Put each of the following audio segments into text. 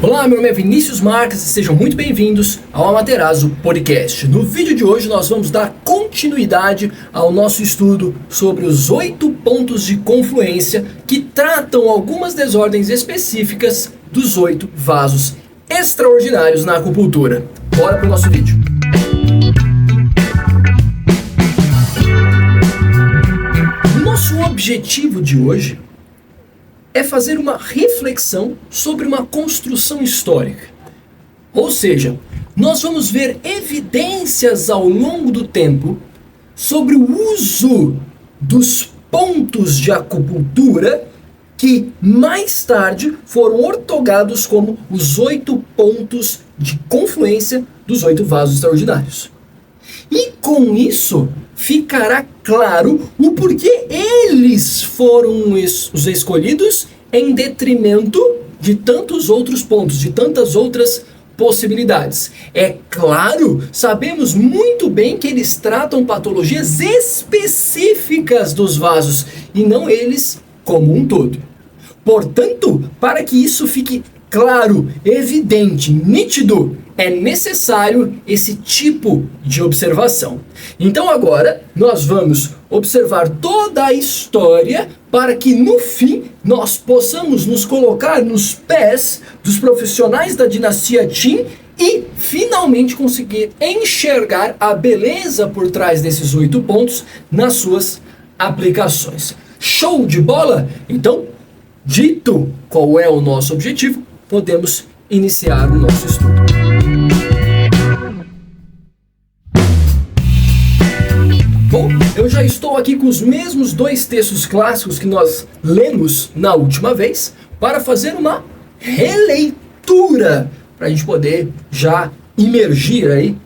Olá, meu nome é Vinícius Marques e sejam muito bem-vindos ao Amaterasu Podcast. No vídeo de hoje nós vamos dar continuidade ao nosso estudo sobre os 8 pontos de confluência que tratam algumas desordens específicas dos 8 vasos extraordinários na acupuntura. Bora para o nosso vídeo. Nosso objetivo de hoje é fazer uma reflexão sobre uma construção histórica. Ou seja, nós vamos ver evidências ao longo do tempo sobre o uso dos pontos de acupuntura que mais tarde foram ortogados como os 8 pontos de confluência dos 8 vasos extraordinários. E com isso ficará claro o porquê eles foram os escolhidos em detrimento de tantos outros pontos, de tantas outras possibilidades. É claro, sabemos muito bem que eles tratam patologias específicas dos vasos e não eles como um todo. Portanto, para que isso fique claro, evidente, nítido, é necessário esse tipo de observação. Então agora nós vamos observar toda a história para que no fim nós possamos nos colocar nos pés dos profissionais da dinastia Qin e finalmente conseguir enxergar a beleza por trás desses 8 pontos nas suas aplicações. Show de bola? Então, dito qual é o nosso objetivo, podemos iniciar o nosso estudo. Bom, eu já estou aqui com os mesmos 2 textos clássicos que nós lemos na última vez para fazer uma releitura, para a gente poder já imergir aí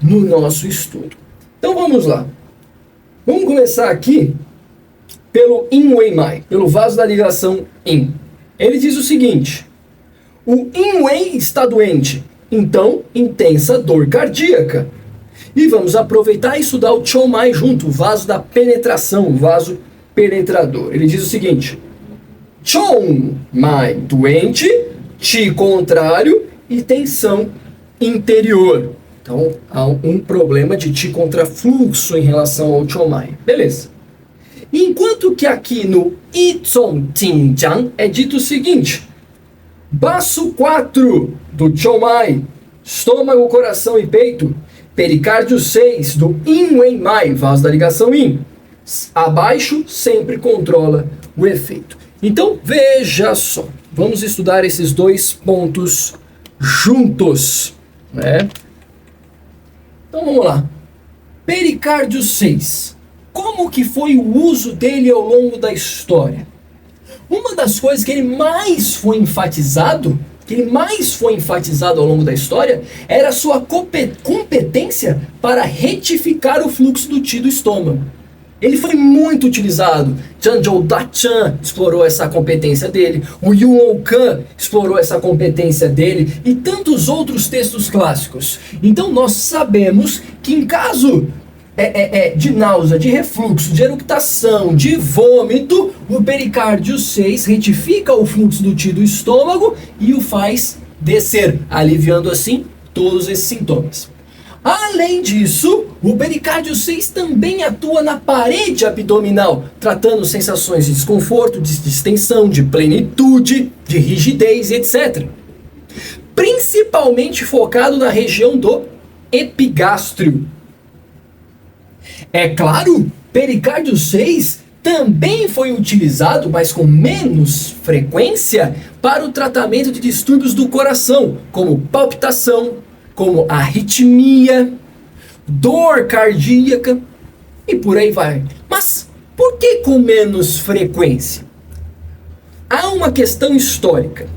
no nosso estudo. Então vamos lá. Vamos começar aqui pelo Yin Wei Mai, pelo vaso da ligação Yin. Ele diz o seguinte: o Yin Wei está doente, então intensa dor cardíaca. E vamos aproveitar e estudar o Chou Mai junto, o vaso da penetração, o vaso penetrador. Ele diz o seguinte: Chou Mai doente, Qi contrário e tensão interior. Então há um problema de Qi contrafluxo em relação ao Chou Mai. Beleza. Enquanto que aqui no Yi Zong Jing Jiang é dito o seguinte: baço 4 do Chou Mai, estômago, coração e peito, pericárdio 6 do Yin Wei Mai, vaso da ligação Yin, abaixo sempre controla o efeito. Então veja só, vamos estudar esses 2 pontos juntos, né? Então vamos lá. Pericárdio 6. Como que foi o uso dele ao longo da história? Uma das coisas que ele mais foi enfatizado ao longo da história era a sua competência para retificar o fluxo do Qi do estômago. Ele foi muito utilizado. Zhangzhou Dachan explorou essa competência dele, o Yun Oukan explorou essa competência dele e tantos outros textos clássicos. Então nós sabemos que em caso de náusea, de refluxo, de eructação, de vômito, o pericárdio 6 retifica o fluxo do Qi do estômago e o faz descer, aliviando assim todos esses sintomas. Além disso, o pericárdio 6 também atua na parede abdominal, tratando sensações de desconforto, de distensão, de plenitude, de rigidez, etc. Principalmente focado na região do epigástrio. É claro, pericárdio 6 também foi utilizado, mas com menos frequência, para o tratamento de distúrbios do coração, como palpitação, como arritmia, dor cardíaca e por aí vai. Mas por que com menos frequência? Há uma questão histórica.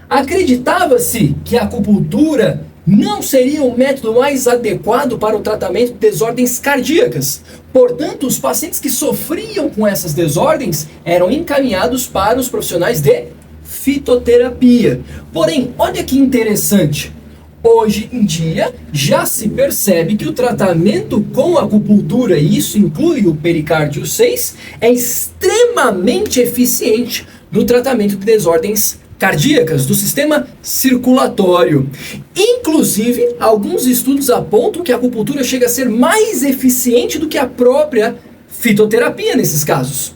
Acreditava-se que a acupuntura não seria o método mais adequado para o tratamento de desordens cardíacas. Portanto, os pacientes que sofriam com essas desordens eram encaminhados para os profissionais de fitoterapia. Porém, olha que interessante. Hoje em dia, já se percebe que o tratamento com acupuntura, e isso inclui o pericárdio 6, é extremamente eficiente no tratamento de desordens cardíacas do sistema circulatório. Inclusive, alguns estudos apontam que a acupuntura chega a ser mais eficiente do que a própria fitoterapia nesses casos.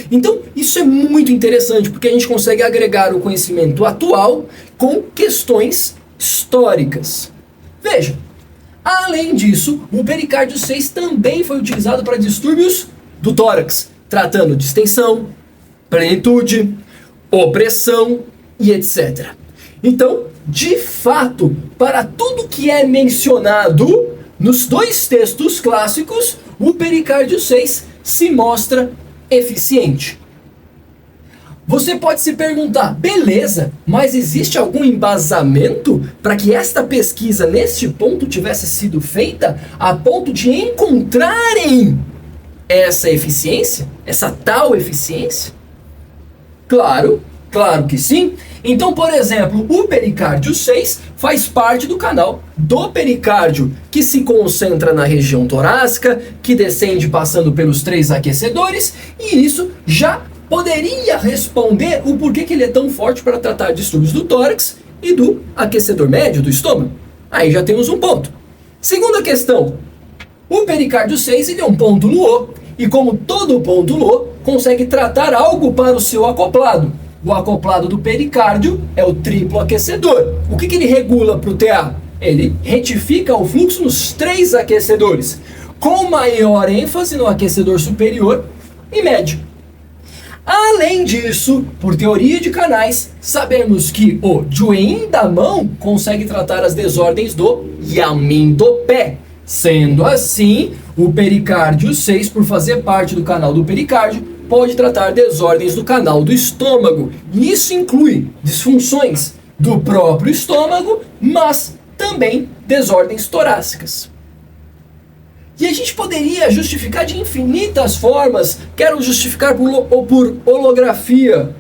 Então, isso é muito interessante, porque a gente consegue agregar o conhecimento atual com questões históricas. Veja, além disso, o pericárdio 6 também foi utilizado para distúrbios do tórax, tratando distensão, plenitude, opressão e etc. Então, de fato, para tudo que é mencionado nos dois textos clássicos, o pericárdio 6 se mostra eficiente. Você pode se perguntar, beleza, mas existe algum embasamento para que esta pesquisa neste ponto tivesse sido feita a ponto de encontrarem essa eficiência, essa tal eficiência? Claro que sim. Então, por exemplo, o pericárdio 6 faz parte do canal do pericárdio, que se concentra na região torácica, que descende passando pelos 3 aquecedores, e isso já poderia responder o porquê que ele é tão forte para tratar distúrbios do tórax e do aquecedor médio do estômago. Aí já temos um ponto. Segunda questão, o pericárdio 6 ele é um ponto Luo, e como todo ponto Luo, consegue tratar algo para o seu acoplado. O acoplado do pericárdio é o triplo aquecedor. O que ele regula para o TA? Ele retifica o fluxo nos 3 aquecedores, com maior ênfase no aquecedor superior e médio. Além disso, por teoria de canais, sabemos que o Juein da mão consegue tratar as desordens do Yamin do pé. Sendo assim, o pericárdio 6, por fazer parte do canal do pericárdio, pode tratar desordens do canal do estômago. E isso inclui disfunções do próprio estômago, mas também desordens torácicas. E a gente poderia justificar de infinitas formas. Quero justificar por holografia.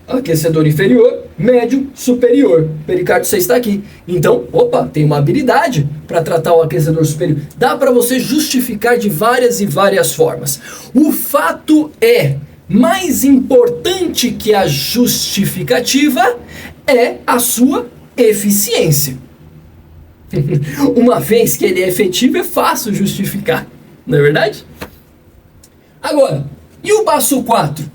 Aquecedor inferior, médio, superior. O pericárdio 6 está aqui. Então, tem uma habilidade para tratar o aquecedor superior. Dá para você justificar de várias e várias formas. O fato é, mais importante que a justificativa é a sua eficiência. Uma vez que ele é efetivo, é fácil justificar, não é verdade? Agora, e o passo 4?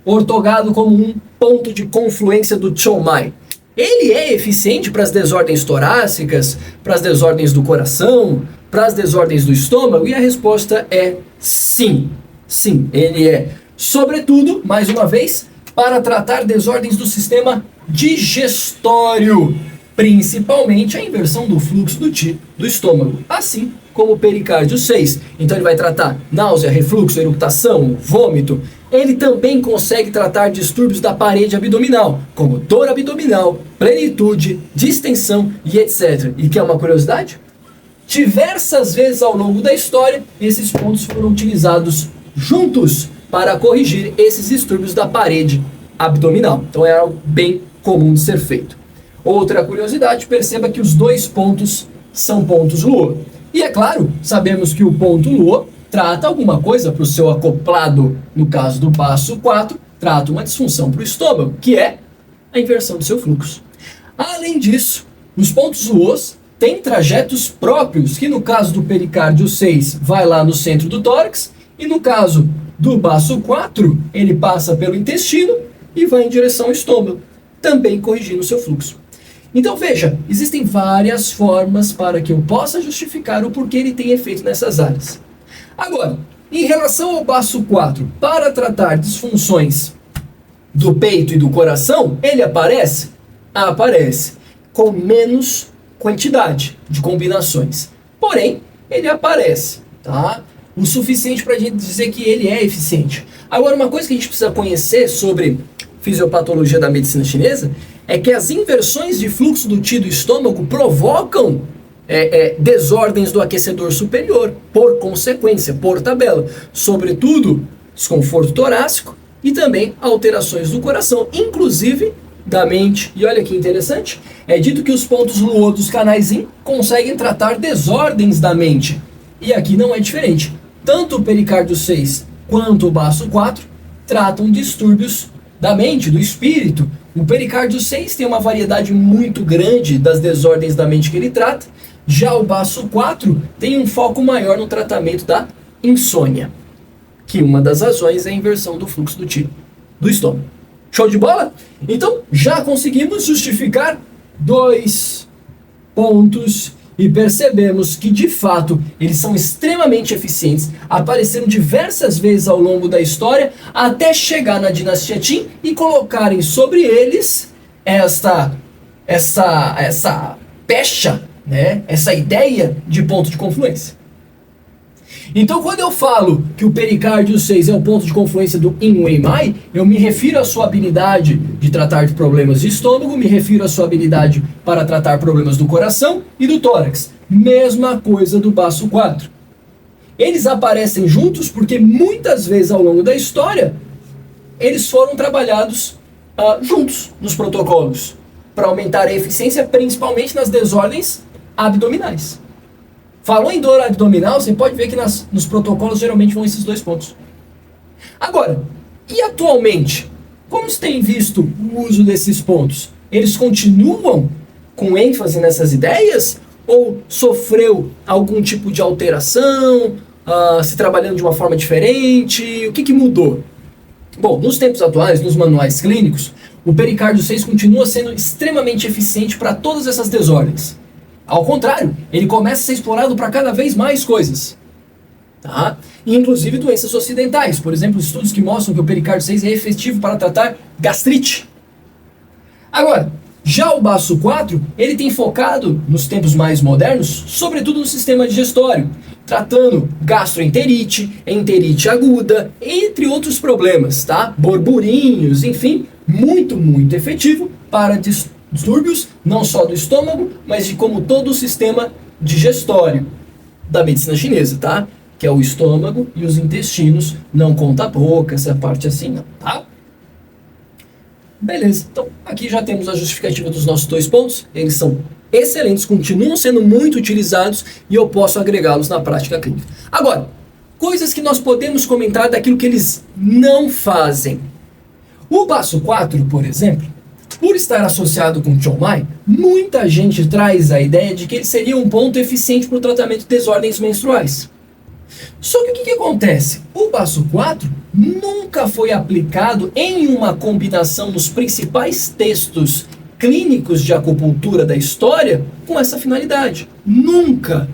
Ortogado como um ponto de confluência do Chomai. Ele é eficiente para as desordens torácicas, para as desordens do coração, para as desordens do estômago? E a resposta é sim. Sim, ele é. Sobretudo, mais uma vez, para tratar desordens do sistema digestório, principalmente a inversão do fluxo do Qi do estômago, assim como o pericárdio 6. Então ele vai tratar náusea, refluxo, eructação, vômito. Ele também consegue tratar distúrbios da parede abdominal, como dor abdominal, plenitude, distensão e etc. E quer uma curiosidade? Diversas vezes ao longo da história, esses pontos foram utilizados juntos para corrigir esses distúrbios da parede abdominal. Então é algo bem comum de ser feito. Outra curiosidade, perceba que os 2 pontos são pontos Luo. E é claro, sabemos que o ponto Luo trata alguma coisa para o seu acoplado. No caso do passo 4, trata uma disfunção para o estômago, que é a inversão do seu fluxo. Além disso, os pontos Luos têm trajetos próprios, que no caso do pericárdio 6 vai lá no centro do tórax, e no caso do passo 4, ele passa pelo intestino e vai em direção ao estômago, também corrigindo o seu fluxo. Então veja, existem várias formas para que eu possa justificar o porquê ele tem efeito nessas áreas. Agora, em relação ao passo 4, para tratar disfunções do peito e do coração, ele aparece? Aparece, com menos quantidade de combinações. Porém, ele aparece, tá? O suficiente para a gente dizer que ele é eficiente. Agora, uma coisa que a gente precisa conhecer sobre fisiopatologia da medicina chinesa é que as inversões de fluxo do Qi do estômago provocam desordens do aquecedor superior, por consequência, por tabela. Sobretudo, desconforto torácico e também alterações do coração, inclusive da mente. E olha que interessante, é dito que os pontos Luo dos canais Yin conseguem tratar desordens da mente. E aqui não é diferente. Tanto o pericárdio 6 quanto o baço 4 tratam distúrbios da mente, do espírito, o pericárdio 6 tem uma variedade muito grande das desordens da mente que ele trata. Já o baço 4 tem um foco maior no tratamento da insônia, que uma das razões é a inversão do fluxo do estômago. Show de bola? Então, já conseguimos justificar 2 pontos e percebemos que, de fato, eles são extremamente eficientes, apareceram diversas vezes ao longo da história, até chegar na dinastia Qin e colocarem sobre eles essa pecha, né? Essa ideia de ponto de confluência. Então, quando eu falo que o pericárdio 6 é o ponto de confluência do Yin Wei Mai, eu me refiro à sua habilidade de tratar de problemas de estômago, me refiro à sua habilidade para tratar problemas do coração e do tórax. Mesma coisa do baço 4. Eles aparecem juntos porque muitas vezes ao longo da história eles foram trabalhados juntos nos protocolos para aumentar a eficiência, principalmente nas desordens abdominais. Falou em dor abdominal, você pode ver que nos protocolos geralmente vão esses 2 pontos. Agora, e atualmente? Como você tem visto o uso desses pontos? Eles continuam com ênfase nessas ideias? Ou sofreu algum tipo de alteração? Se trabalhando de uma forma diferente? O que mudou? Bom, nos tempos atuais, nos manuais clínicos, o pericárdio 6 continua sendo extremamente eficiente para todas essas desordens. Ao contrário, ele começa a ser explorado para cada vez mais coisas. Tá? Inclusive doenças ocidentais. Por exemplo, estudos que mostram que o pericárdio 6 é efetivo para tratar gastrite. Agora, já o baço 4, ele tem focado, nos tempos mais modernos, sobretudo no sistema digestório, tratando gastroenterite, enterite aguda, entre outros problemas, tá? Borburinhos, enfim, muito efetivo para distúrbios, não só do estômago, mas de como todo o sistema digestório da medicina chinesa, tá? Que é o estômago e os intestinos, não conta a boca, essa parte assim não, tá? Beleza, então aqui já temos a justificativa dos nossos 2 pontos, eles são excelentes, continuam sendo muito utilizados e eu posso agregá-los na prática clínica. Agora, coisas que nós podemos comentar daquilo que eles não fazem. O baço 4, por exemplo, por estar associado com o Chong Mai, muita gente traz a ideia de que ele seria um ponto eficiente para o tratamento de desordens menstruais. Só que o que acontece? O baço 4 nunca foi aplicado em uma combinação nos principais textos clínicos de acupuntura da história com essa finalidade. Nunca!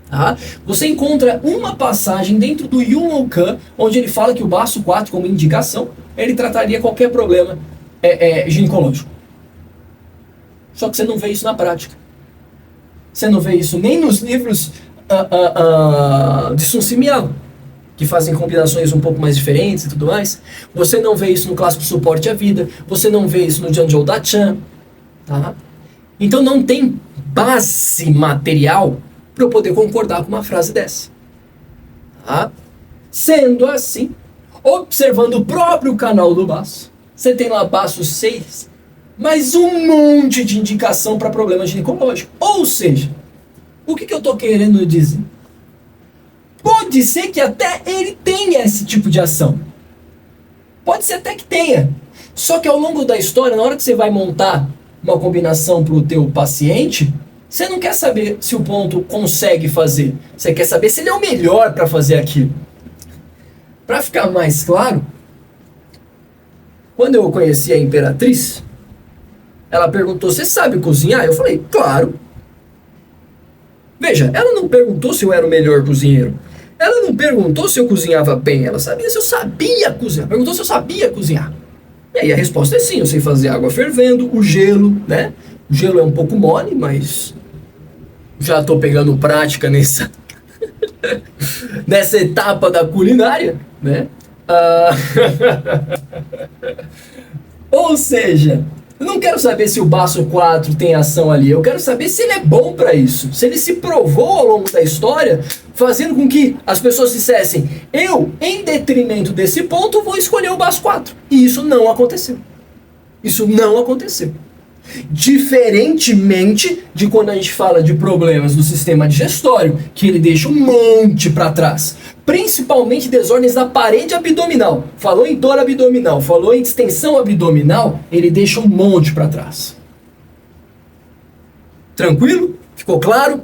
Tá? Você encontra uma passagem dentro do Yunlong Kan, onde ele fala que o baço 4, como indicação, ele trataria qualquer problema ginecológico. Só que você não vê isso na prática. Você não vê isso nem nos livros de Sun Simiao, que fazem combinações um pouco mais diferentes e tudo mais. Você não vê isso no clássico Suporte à Vida. Você não vê isso no Jianzhou Da Chan. Tá? Então não tem base material para eu poder concordar com uma frase dessa. Tá? Sendo assim, observando o próprio canal do baço, você tem lá baço 6, mas um monte de indicação para problema ginecológico. Ou seja, o que eu estou querendo dizer? Pode ser que até ele tenha esse tipo de ação. Pode ser até que tenha. Só que ao longo da história, na hora que você vai montar uma combinação para o teu paciente, você não quer saber se o ponto consegue fazer. Você quer saber se ele é o melhor para fazer aquilo. Para ficar mais claro, quando eu conheci a Imperatriz, ela perguntou, você sabe cozinhar? Eu falei, claro. Veja, ela não perguntou se eu era o melhor cozinheiro. Ela não perguntou se eu cozinhava bem. Ela sabia se eu sabia cozinhar. Perguntou se eu sabia cozinhar. E aí a resposta é sim, eu sei fazer água fervendo, o gelo, né? O gelo é um pouco mole, mas já estou pegando prática nessa etapa da culinária, né? Ou seja, eu não quero saber se o baço 4 tem ação ali, eu quero saber se ele é bom para isso, se ele se provou ao longo da história, fazendo com que as pessoas dissessem, eu, em detrimento desse ponto, vou escolher o baço 4. E isso não aconteceu. Isso não aconteceu. Diferentemente de quando a gente fala de problemas do sistema digestório, que ele deixa um monte para trás. Principalmente desordens da parede abdominal. Falou em dor abdominal, falou em distensão abdominal, ele deixa um monte para trás. Tranquilo? Ficou claro?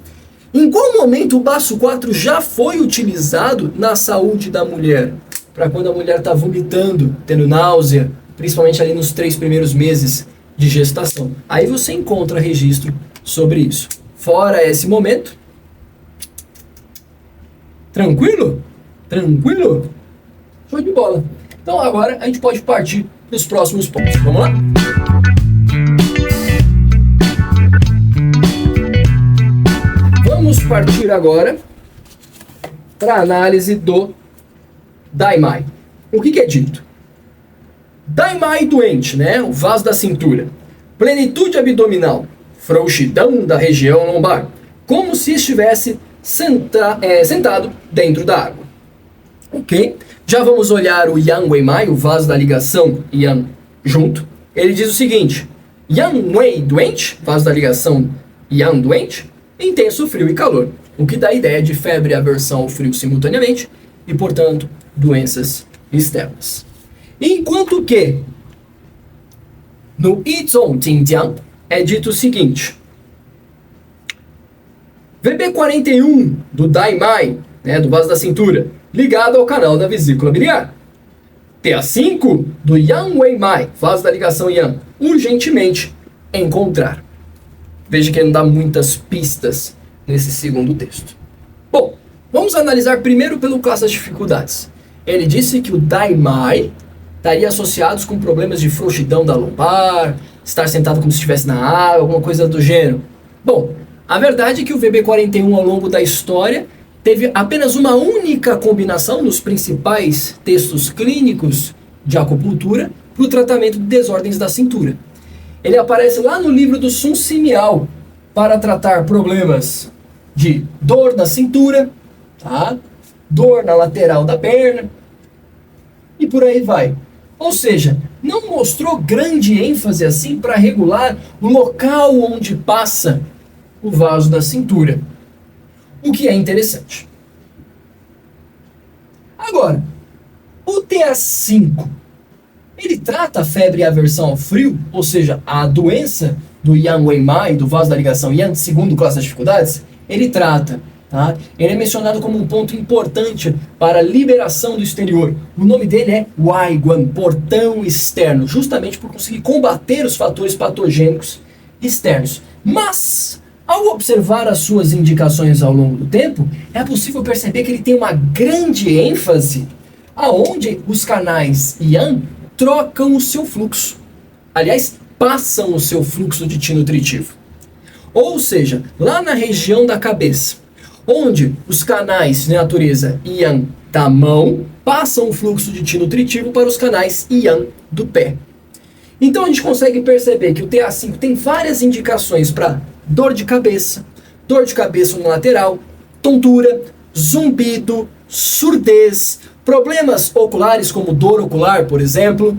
Em qual momento o baço 4 já foi utilizado na saúde da mulher? Para quando a mulher está vomitando, tendo náusea, principalmente ali nos 3 primeiros meses de gestação. Aí você encontra registro sobre isso. Fora esse momento, tranquilo? Tranquilo? Show de bola. Então agora a gente pode partir para os próximos pontos. Vamos lá? Vamos partir agora para a análise do Daimai. O que é dito? Daimai doente, né? O vaso da cintura. Plenitude abdominal. Frouxidão da região lombar. Como se estivesse sentado dentro da água. Ok? Já vamos olhar o Yang Wei-mai, o vaso da ligação Yang junto. Ele diz o seguinte. Yang Wei doente, vaso da ligação Yang doente, intenso frio e calor. O que dá a ideia de febre e aversão ao frio simultaneamente e, portanto, doenças externas. Enquanto que no Yizhong Jingjiang é dito o seguinte: VB41 do Daimai, né, do vaso da cintura, ligado ao canal da vesícula biliar. TA5 do Yang Wei-mai, vaso da ligação Yang, urgentemente encontrar. Veja que ele não dá muitas pistas nesse segundo texto. Bom, vamos analisar primeiro pelo classe das dificuldades. Ele disse que o Daimai estaria associado com problemas de frouxidão da lombar, estar sentado como se estivesse na água, alguma coisa do gênero. Bom, a verdade é que o VB41 ao longo da história teve apenas uma única combinação nos principais textos clínicos de acupuntura para o tratamento de desordens da cintura. Ele aparece lá no livro do Sun Simiao para tratar problemas de dor na cintura, tá? Dor na lateral da perna e por aí vai. Ou seja, não mostrou grande ênfase assim para regular o local onde passa o vaso da cintura, o que é interessante. Agora, o TA5, ele trata a febre e aversão ao frio, ou seja, a doença do Yang Wei-mai, do vaso da ligação Yang, segundo classe das dificuldades, ele trata. Tá? Ele é mencionado como um ponto importante para a liberação do exterior. O nome dele é Waiguan, portão externo, justamente por conseguir combater os fatores patogênicos externos. Mas, ao observar as suas indicações ao longo do tempo, é possível perceber que ele tem uma grande ênfase aonde os canais Yang trocam o seu fluxo. Aliás, passam o seu fluxo de ti nutritivo. Ou seja, lá na região da cabeça, onde os canais de natureza Yang da mão passam o fluxo de ti nutritivo para os canais Yang do pé. Então a gente consegue perceber que o TA5 tem várias indicações para dor de cabeça no lateral, tontura, zumbido, surdez, problemas oculares como dor ocular, por exemplo.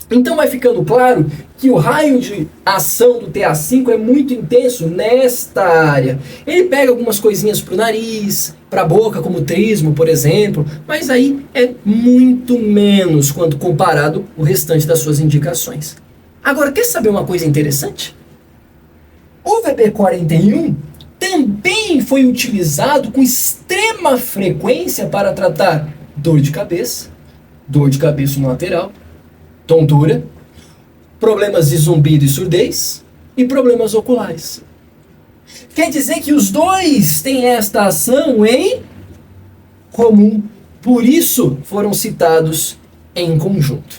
Então vai ficando claro que o raio de ação do TA5 é muito intenso nesta área. Ele pega algumas coisinhas para o nariz, para a boca, como trismo, por exemplo, mas aí é muito menos quando comparado o restante das suas indicações. Agora, quer saber uma coisa interessante? O VB41 também foi utilizado com extrema frequência para tratar dor de cabeça no lateral, tontura, problemas de zumbido e surdez e problemas oculares. Quer dizer que os dois têm esta ação em comum, por isso foram citados em conjunto.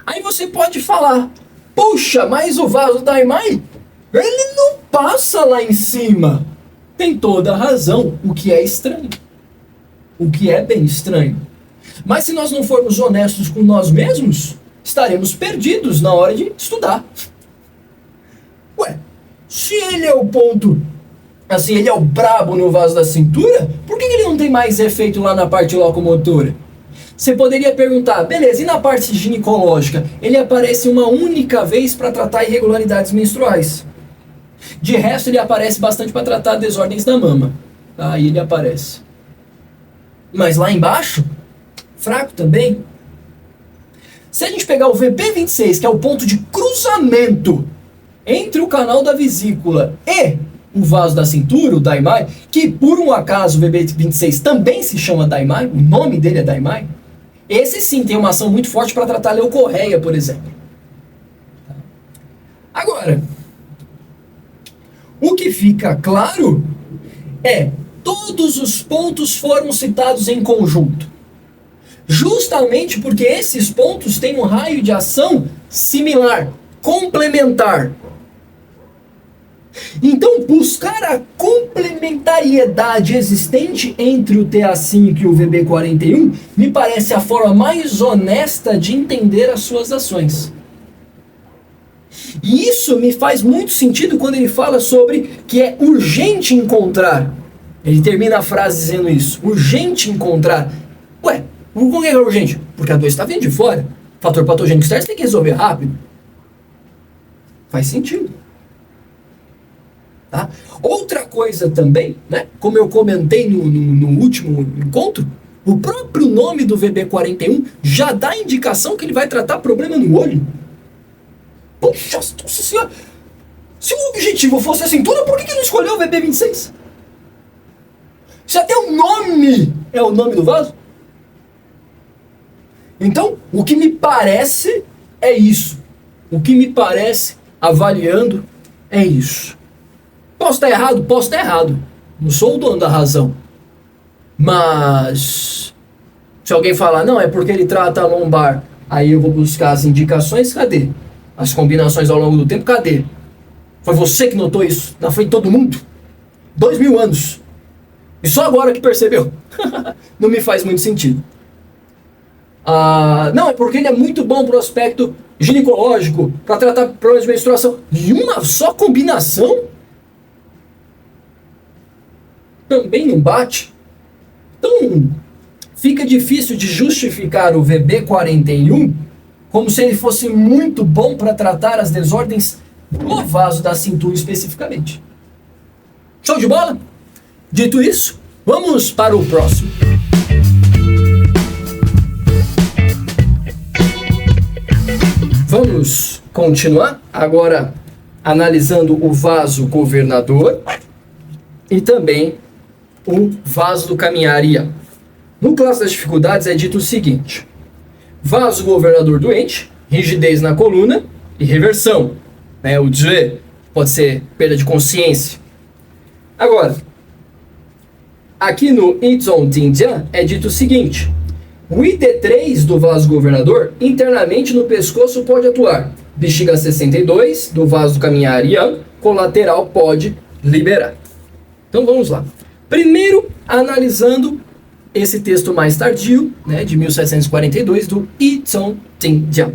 Aí você pode falar, puxa, mas o vaso Daimai, ele não passa lá em cima. Tem toda a razão, o que é estranho. O que é bem estranho. Mas se nós não formos honestos com nós mesmos, estaremos perdidos na hora de estudar. Ué, se ele é o ponto, assim, ele é o brabo no vaso da cintura, por que ele não tem mais efeito lá na parte locomotora? Você poderia perguntar, beleza, e na parte ginecológica? Ele aparece uma única vez para tratar irregularidades menstruais. De resto, ele aparece bastante para tratar desordens da mama. Aí ele aparece. Mas lá embaixo, fraco também. Se a gente pegar o VB26, que é o ponto de cruzamento entre o canal da vesícula e o vaso da cintura, o Daimai, que por um acaso o VB26 também se chama Daimai, o nome dele é Daimai, esse sim tem uma ação muito forte para tratar a leucorreia, por exemplo. Agora, o que fica claro é todos os pontos foram citados em conjunto. Justamente porque esses pontos têm um raio de ação similar, complementar. Então, buscar a complementariedade existente entre o TA5 e o VB41 me parece a forma mais honesta de entender as suas ações. E isso me faz muito sentido quando ele fala sobre que é urgente encontrar. Ele termina a frase dizendo isso. Urgente encontrar. Ué, por que é urgente? Porque a doença está vindo de fora. Fator patogênico externo você tem que resolver rápido. Faz sentido. Tá? Outra coisa também, né, como eu comentei no último encontro, o próprio nome do VB41 já dá indicação que ele vai tratar problema no olho. Poxa, nossa senhora! Se o objetivo fosse a cintura, por que não escolheu o VB26? Se até o nome é o nome do vaso? Então, o que me parece é isso. O que me parece, avaliando, é isso. Posso estar errado? Posso estar errado. Não sou o dono da razão. Mas, se alguém falar, não, é porque ele trata a lombar, aí eu vou buscar as indicações, cadê? As combinações ao longo do tempo, cadê? Foi você que notou isso na frente de todo mundo? 2000 anos. E só agora que percebeu. Não me faz muito sentido. Não, é porque ele é muito bom para o aspecto ginecológico, para tratar problemas de menstruação. E uma só combinação? Também não bate. Então, fica difícil de justificar o VB41 como se ele fosse muito bom para tratar as desordens do vaso da cintura especificamente. Show de bola? Dito isso, vamos para o próximo. Vamos continuar agora analisando o vaso governador e também o vaso do caminharia. No classe das dificuldades é dito o seguinte: vaso governador doente, rigidez na coluna e reversão. O desvio pode ser perda de consciência. Agora, aqui no Itson Tindian é dito o seguinte: o ID3 do vaso governador internamente no pescoço pode atuar. Bexiga 62 do vaso do caminharia colateral pode liberar. Então vamos lá. Primeiro, analisando esse texto mais tardio, né, de 1742, do Itson Tindian.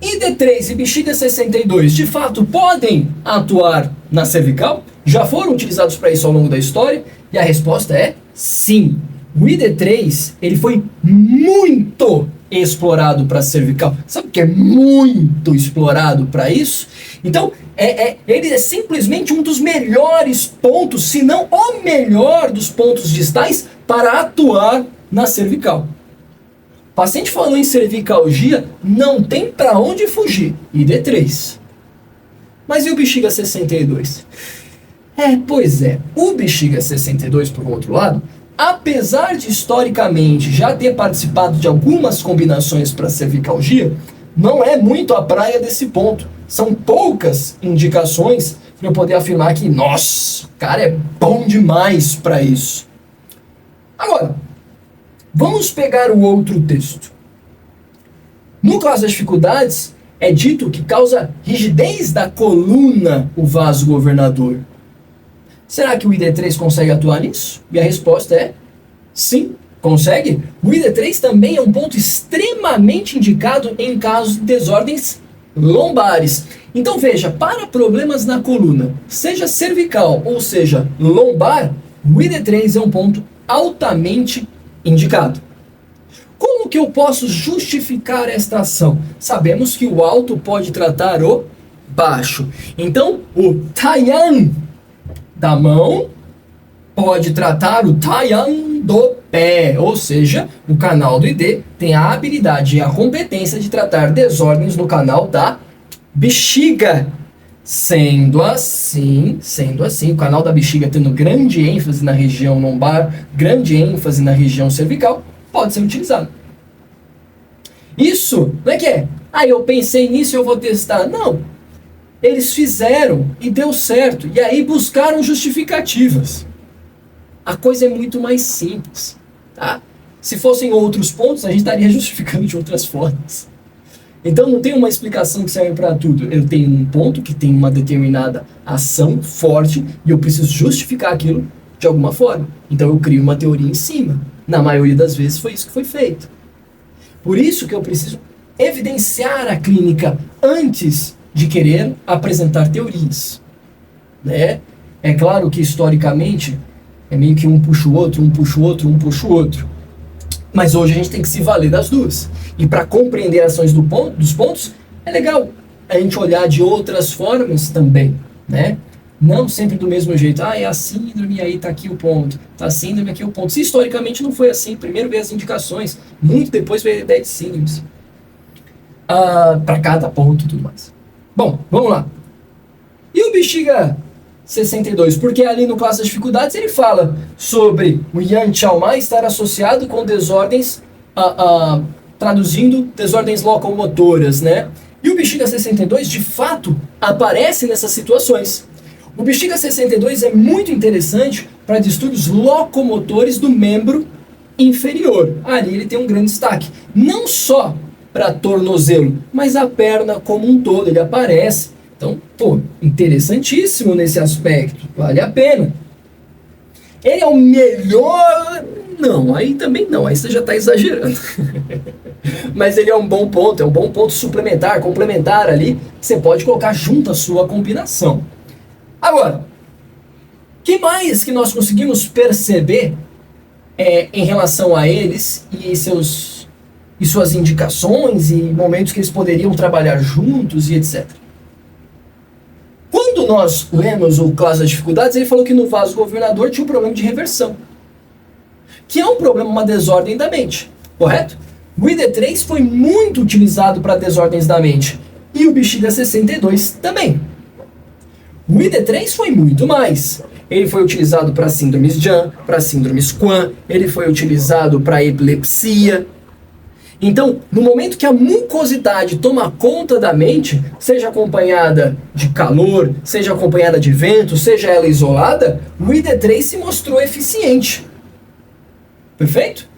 ID3 e bexiga 62, de fato, podem atuar na cervical? Já foram utilizados para isso ao longo da história? E a resposta é sim. O ID3, ele foi muito explorado para cervical. Sabe o que é muito explorado para isso? Então, ele é simplesmente um dos melhores pontos, se não o melhor dos pontos distais para atuar na cervical. O paciente falou em cervicalgia, não tem para onde fugir. ID3. Mas e o bexiga 62? Pois é. O bexiga 62, por outro lado, apesar de historicamente já ter participado de algumas combinações para cervicalgia, não é muito a praia desse ponto. São poucas indicações para eu poder afirmar que, nossa, o cara é bom demais para isso. Agora, vamos pegar o outro texto. No caso das dificuldades, é dito que causa rigidez da coluna o vaso governador. Será que o ID3 consegue atuar nisso? E a resposta é sim, consegue. O ID3 também é um ponto extremamente indicado em casos de desordens lombares. Então veja, para problemas na coluna, seja cervical ou seja lombar, o ID3 é um ponto altamente indicado. Como que eu posso justificar esta ação? Sabemos que o alto pode tratar o baixo. Então, o taiyang da mão pode tratar o taiyang do pé. Ou seja, o canal do ID tem a habilidade e a competência de tratar desordens no canal da bexiga. Sendo assim, o canal da bexiga tendo grande ênfase na região lombar, grande ênfase na região cervical, pode ser utilizado. Isso não é que é, eu pensei nisso e eu vou testar. Não. Eles fizeram e deu certo. E aí buscaram justificativas. A coisa é muito mais simples. Tá? Se fossem outros pontos, a gente estaria justificando de outras formas. Então não tem uma explicação que serve para tudo. Eu tenho um ponto que tem uma determinada ação forte e eu preciso justificar aquilo de alguma forma. Então eu crio uma teoria em cima. Na maioria das vezes foi isso que foi feito. Por isso que eu preciso evidenciar a clínica antes de querer apresentar teorias. Né? É claro que historicamente é meio que um puxa o outro, um puxa o outro, um puxa o outro. Mas hoje a gente tem que se valer das duas. E para compreender ações dos pontos, é legal a gente olhar de outras formas também, né? Não sempre do mesmo jeito. É a síndrome, aí tá aqui o ponto. Tá a síndrome, aqui o ponto. Se historicamente não foi assim, primeiro veio as indicações, muito depois veio a ideia de síndromes. Para cada ponto e tudo mais. Bom, vamos lá. E o bexiga 62, porque ali no Classe das Dificuldades ele fala sobre o Yan Chaomai estar associado com desordens, traduzindo, desordens locomotoras, né? E o bexiga 62, de fato, aparece nessas situações. O bexiga 62 é muito interessante para distúrbios locomotores do membro inferior. Ali ele tem um grande destaque. Não só para tornozelo, mas a perna como um todo, ele aparece. Então, interessantíssimo nesse aspecto, vale a pena. Ele é o melhor? Não, aí também não, aí você já está exagerando. Mas ele é um bom ponto suplementar, complementar ali, que você pode colocar junto à sua combinação. Agora, o que mais que nós conseguimos perceber em relação a eles e suas indicações e momentos que eles poderiam trabalhar juntos e etc. Quando nós lemos o Classe das Dificuldades, ele falou que no vaso governador tinha um problema de reversão, que é um problema, uma desordem da mente, correto? O ID3 foi muito utilizado para desordens da mente, e o bexiga 62 também. O ID3 foi muito mais. Ele foi utilizado para síndromes Jan, para síndromes Quan, ele foi utilizado para epilepsia. Então, no momento que a mucosidade toma conta da mente, seja acompanhada de calor, seja acompanhada de vento, seja ela isolada, o ID3 se mostrou eficiente. Perfeito?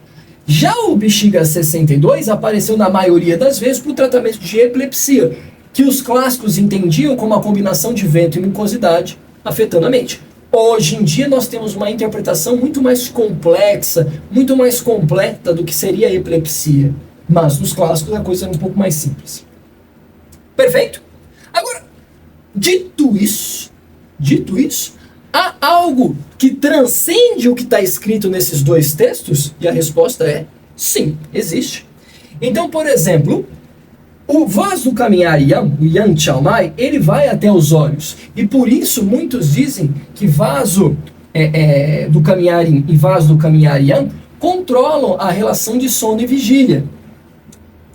Já o bexiga 62 apareceu na maioria das vezes para o tratamento de epilepsia, que os clássicos entendiam como a combinação de vento e mucosidade afetando a mente. Hoje em dia nós temos uma interpretação muito mais complexa, muito mais completa do que seria a epilepsia. Mas nos clássicos a coisa era um pouco mais simples. Perfeito? Agora, dito isso, há algo que transcende o que está escrito nesses dois textos? E a resposta é sim, existe. Então, por exemplo, o vaso do caminhar Yan, o Yan Chaomai, ele vai até os olhos. E por isso muitos dizem que vaso do caminhar Yin e vaso do caminhar Yang controlam a relação de sono e vigília.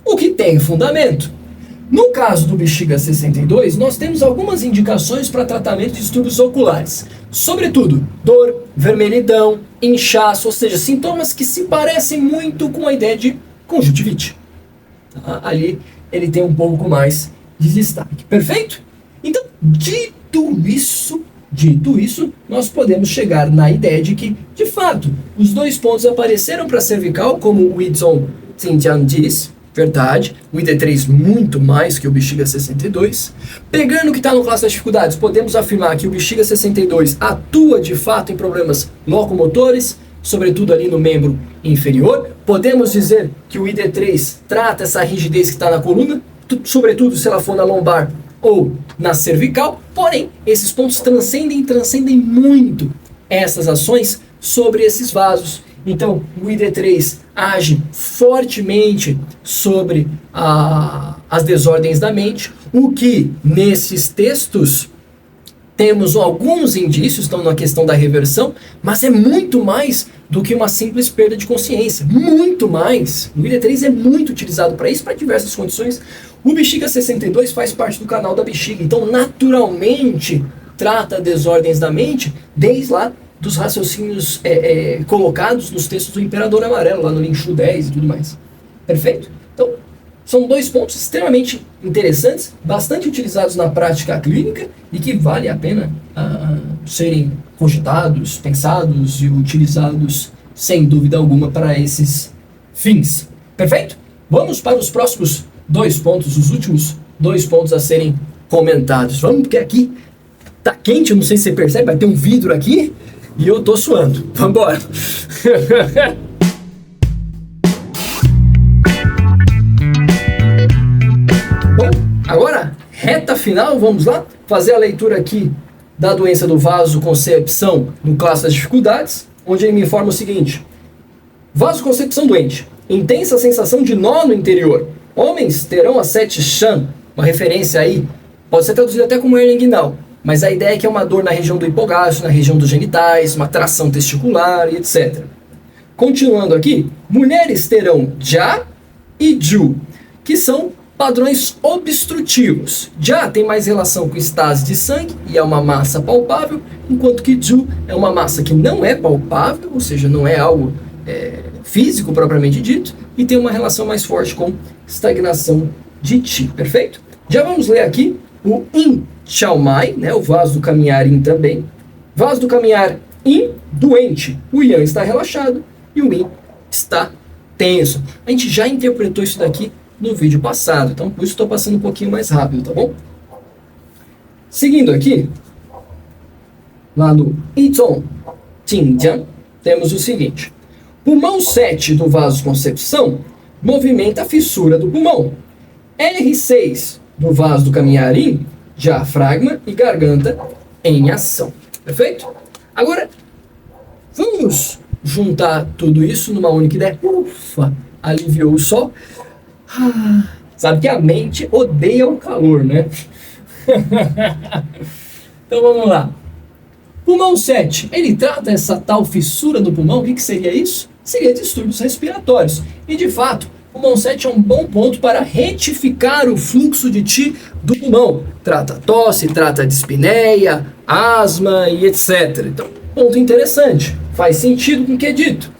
O que tem fundamento. No caso do bexiga 62, nós temos algumas indicações para tratamento de distúrbios oculares. Sobretudo, dor, vermelhidão, inchaço, ou seja, sintomas que se parecem muito com a ideia de conjuntivite. Ali ele tem um pouco mais de destaque. Perfeito? Então, dito isso, nós podemos chegar na ideia de que, de fato, os dois pontos apareceram para a cervical, como o Widson Xinjiang diz, verdade, o ID3 muito mais que o bexiga 62. Pegando o que está no Classe das Dificuldades, podemos afirmar que o bexiga 62 atua de fato em problemas locomotores, sobretudo ali no membro inferior. Podemos dizer que o ID3 trata essa rigidez que está na coluna, sobretudo se ela for na lombar ou na cervical, porém, esses pontos transcendem muito essas ações sobre esses vasos. Então, o ID3 age fortemente sobre as desordens da mente, o que nesses textos temos alguns indícios, estão na questão da reversão, mas é muito mais do que uma simples perda de consciência. Muito mais. O ID3 é muito utilizado para isso, para diversas condições. O Bexiga 62 faz parte do canal da Bexiga, então naturalmente trata desordens da mente desde lá dos raciocínios colocados nos textos do Imperador Amarelo, lá no Linshu 10 e tudo mais. Perfeito? Então, são dois pontos extremamente interessantes, bastante utilizados na prática clínica e que vale a pena serem cogitados, pensados e utilizados sem dúvida alguma para esses fins. Perfeito? Vamos para os próximos 2 pontos, os últimos 2 pontos a serem comentados. Vamos, porque aqui tá quente, eu não sei se você percebe, vai ter um vidro aqui e eu tô suando. Vamos embora. Bom, agora, reta final, vamos lá? Fazer a leitura aqui da doença do vasoconcepção no classe das dificuldades, onde ele me informa o seguinte. Vasoconcepção doente. Intensa sensação de nó no interior. Homens terão a 7 Shan, uma referência aí, pode ser traduzido até como hernia inguinal, mas a ideia é que é uma dor na região do hipogástrio, na região dos genitais, uma tração testicular e etc. Continuando aqui, mulheres terão Ja e Ju, que são padrões obstrutivos. Ja tem mais relação com estase de sangue e é uma massa palpável, enquanto que Ju é uma massa que não é palpável, ou seja, não é algo físico propriamente dito, e tem uma relação mais forte com estagnação de Qi. Perfeito? Já vamos ler aqui o Yin Chao Mai, né, o vaso do caminhar Yin também. Vaso do caminhar Yin, doente. O Yang está relaxado e o Yin está tenso. A gente já interpretou isso daqui no vídeo passado, então por isso estou passando um pouquinho mais rápido, tá bom? Seguindo aqui, lá no Yizong Tinjiang, temos o seguinte. Pulmão 7 do vasoconcepção movimenta a fissura do pulmão. R6 do vaso do caminhar Yin, diafragma e garganta em ação. Perfeito? Agora, vamos juntar tudo isso numa única ideia. Ufa, aliviou o sol. Sabe que a mente odeia o calor, né? Então vamos lá. Pulmão 7, ele trata essa tal fissura do pulmão. O que seria isso? Seria distúrbios respiratórios. E de fato, o pulmão 7 é um bom ponto para retificar o fluxo de Qi do pulmão. Trata tosse, trata dispneia, asma e etc. Então, ponto interessante. Faz sentido com o que é dito.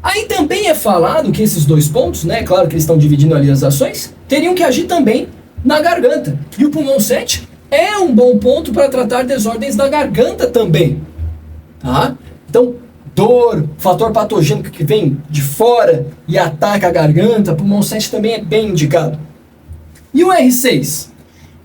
Aí também é falado que esses 2 pontos, né, claro que eles estão dividindo ali as ações, teriam que agir também na garganta. E o pulmão 7 é um bom ponto para tratar desordens da garganta também. Tá? Então, dor, fator patogênico que vem de fora e ataca a garganta, pulmão 7 também é bem indicado. E o R6?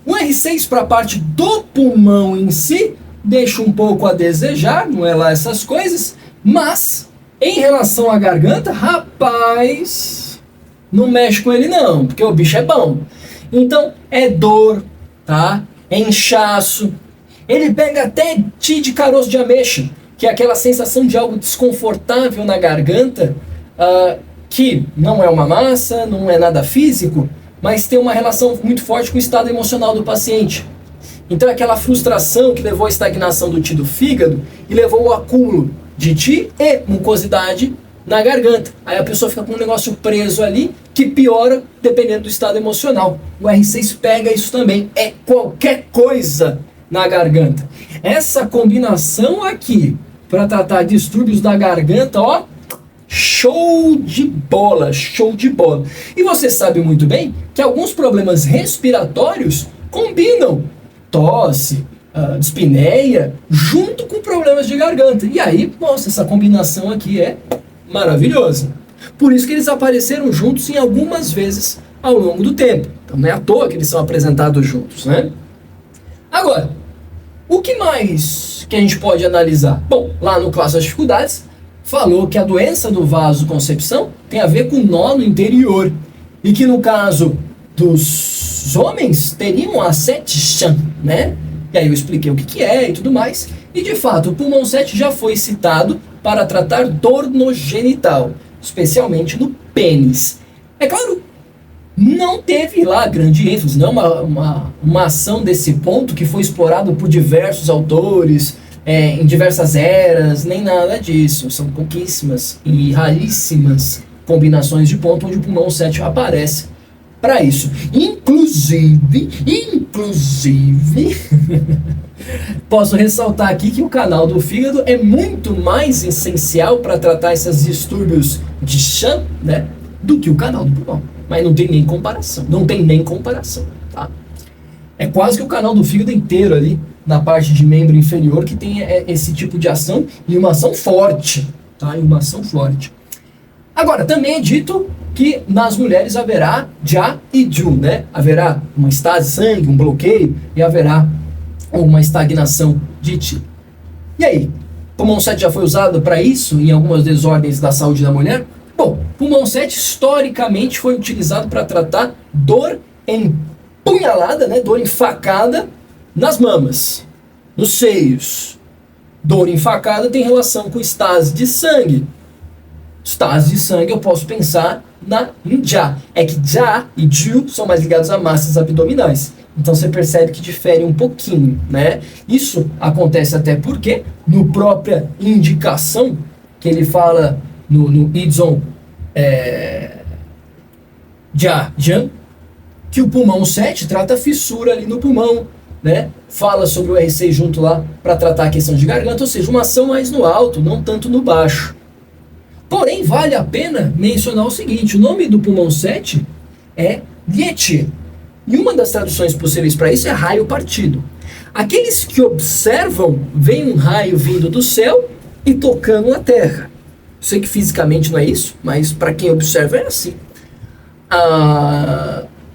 O R6 para a parte do pulmão em si, deixa um pouco a desejar, não é lá essas coisas, mas em relação à garganta, rapaz, não mexe com ele não, porque o bicho é bom. Então, é dor, tá? É inchaço. Ele pega até Qi de caroço de ameixa, que é aquela sensação de algo desconfortável na garganta, que não é uma massa, não é nada físico, mas tem uma relação muito forte com o estado emocional do paciente. Então é aquela frustração que levou à estagnação do Qi do fígado e levou ao acúmulo de Qi e mucosidade na garganta. Aí a pessoa fica com um negócio preso ali que piora dependendo do estado emocional. O R6 pega isso também. É qualquer coisa na garganta. Essa combinação aqui para tratar distúrbios da garganta, ó, show de bola, show de bola. E você sabe muito bem que alguns problemas respiratórios combinam tosse, dispneia, junto com problemas de garganta. E aí, nossa, essa combinação aqui é maravilhosa. Por isso que eles apareceram juntos em algumas vezes ao longo do tempo. Então não é à toa que eles são apresentados juntos, né? Agora, o que mais que a gente pode analisar? Bom, lá no Classe das Dificuldades, falou que a doença do vasoconcepção tem a ver com nó no interior. E que no caso dos homens, teriam a 7 Shan, né? E aí eu expliquei o que é e tudo mais. E de fato, o pulmão 7 já foi citado para tratar dor no genital, especialmente no pênis. É claro, não teve lá grande ênfase, não é uma ação desse ponto que foi explorado por diversos autores, em diversas eras, nem nada disso. São pouquíssimas e raríssimas combinações de ponto onde o pulmão 7 aparece para isso. Inclusive, posso ressaltar aqui que o canal do fígado é muito mais essencial para tratar esses distúrbios de Shan, né, do que o canal do pulmão. Mas não tem nem comparação, tá? É quase que o canal do fígado inteiro ali, na parte de membro inferior, que tem esse tipo de ação, e uma ação forte, tá? E uma ação forte. Agora, também é dito que nas mulheres haverá Já e Ju, né? Haverá uma estase de sangue, um bloqueio, e haverá uma estagnação de Ti. E aí, pulmão 7 já foi usado para isso em algumas desordens da saúde da mulher? Bom, pulmão 7 historicamente foi utilizado para tratar dor empunhalada, né? Dor enfacada nas mamas, nos seios. Dor enfacada tem relação com estase de sangue. Estase de sangue eu posso pensar em Já. É que Já e Ju são mais ligados a massas abdominais. Então você percebe que difere um pouquinho, né? Isso acontece até porque, no própria indicação, que ele fala no Idzon Jan, que o pulmão 7 trata a fissura ali no pulmão, né? Fala sobre o R6 junto lá para tratar a questão de garganta, ou seja, uma ação mais no alto, não tanto no baixo. Porém, vale a pena mencionar o seguinte: o nome do pulmão 7 é Liete. E uma das traduções possíveis para isso é raio partido. Aqueles que observam veem um raio vindo do céu e tocando a terra. Sei que fisicamente não é isso, mas para quem observa é assim.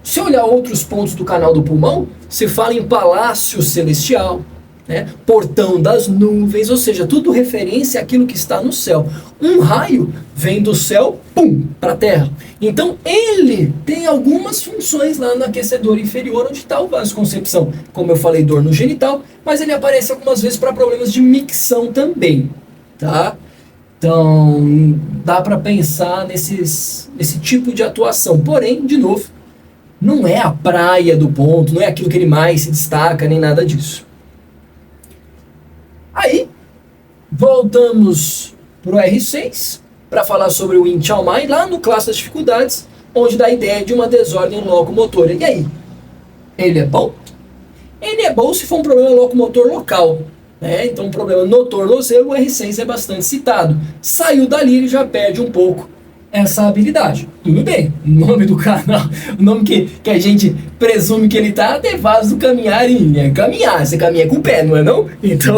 Se olhar outros pontos do canal do pulmão, se fala em palácio celestial, né? Portão das nuvens, ou seja, tudo referência àquilo que está no céu. Um raio vem do céu, pum, para a terra. Então ele tem algumas funções lá no aquecedor inferior, onde está o vasoconcepção. Como eu falei, dor no genital, mas ele aparece algumas vezes para problemas de micção também, tá? Então dá para pensar nesse tipo de atuação. Porém, de novo, não é a praia do ponto, não é aquilo que ele mais se destaca, nem nada disso. Aí, voltamos para o R6, para falar sobre o Yin Chao Mai, lá no Classe das Dificuldades, onde dá a ideia de uma desordem locomotora. E aí? Ele é bom? Ele é bom se for um problema locomotor local, né? Então, um problema no tornozelo, o R6 é bastante citado. Saiu dali, ele já perde um pouco essa habilidade. Tudo bem, o nome do canal, o nome que a gente presume que ele tá é vaso do caminhar em caminhar, você caminha com o pé, não é não? Então,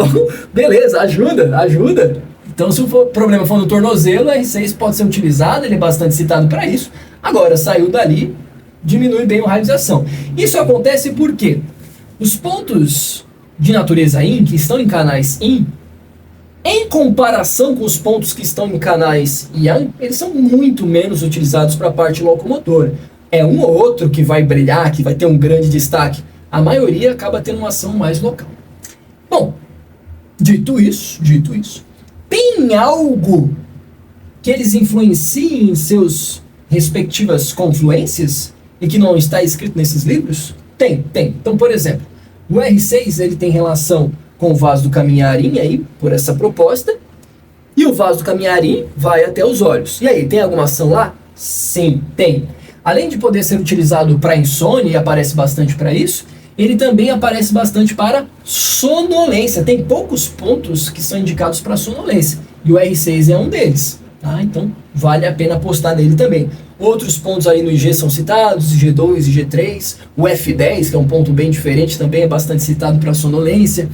beleza, ajuda. Então, se o problema for no tornozelo, o R6 pode ser utilizado, ele é bastante citado para isso. Agora, saiu dali, diminui bem a raio de ação. Isso acontece porque os pontos de natureza Yin, que estão em canais Yin, em comparação com os pontos que estão em canais Yang, eles são muito menos utilizados para a parte locomotora. É um ou outro que vai brilhar, que vai ter um grande destaque. A maioria acaba tendo uma ação mais local. Bom, dito isso, tem algo que eles influenciem em seus respectivas confluências e que não está escrito nesses livros? Tem. Então, por exemplo, o R6 ele tem relação com o vaso do caminharim, aí, por essa proposta, e o vaso do caminharim vai até os olhos. E aí, tem alguma ação lá? Sim, tem. Além de poder ser utilizado para insônia, e aparece bastante para isso, ele também aparece bastante para sonolência. Tem poucos pontos que são indicados para sonolência, e o R6 é um deles. Tá? Então, vale a pena apostar nele também. Outros pontos aí no IG são citados, IG2, IG3, o F10, que é um ponto bem diferente, também é bastante citado para sonolência.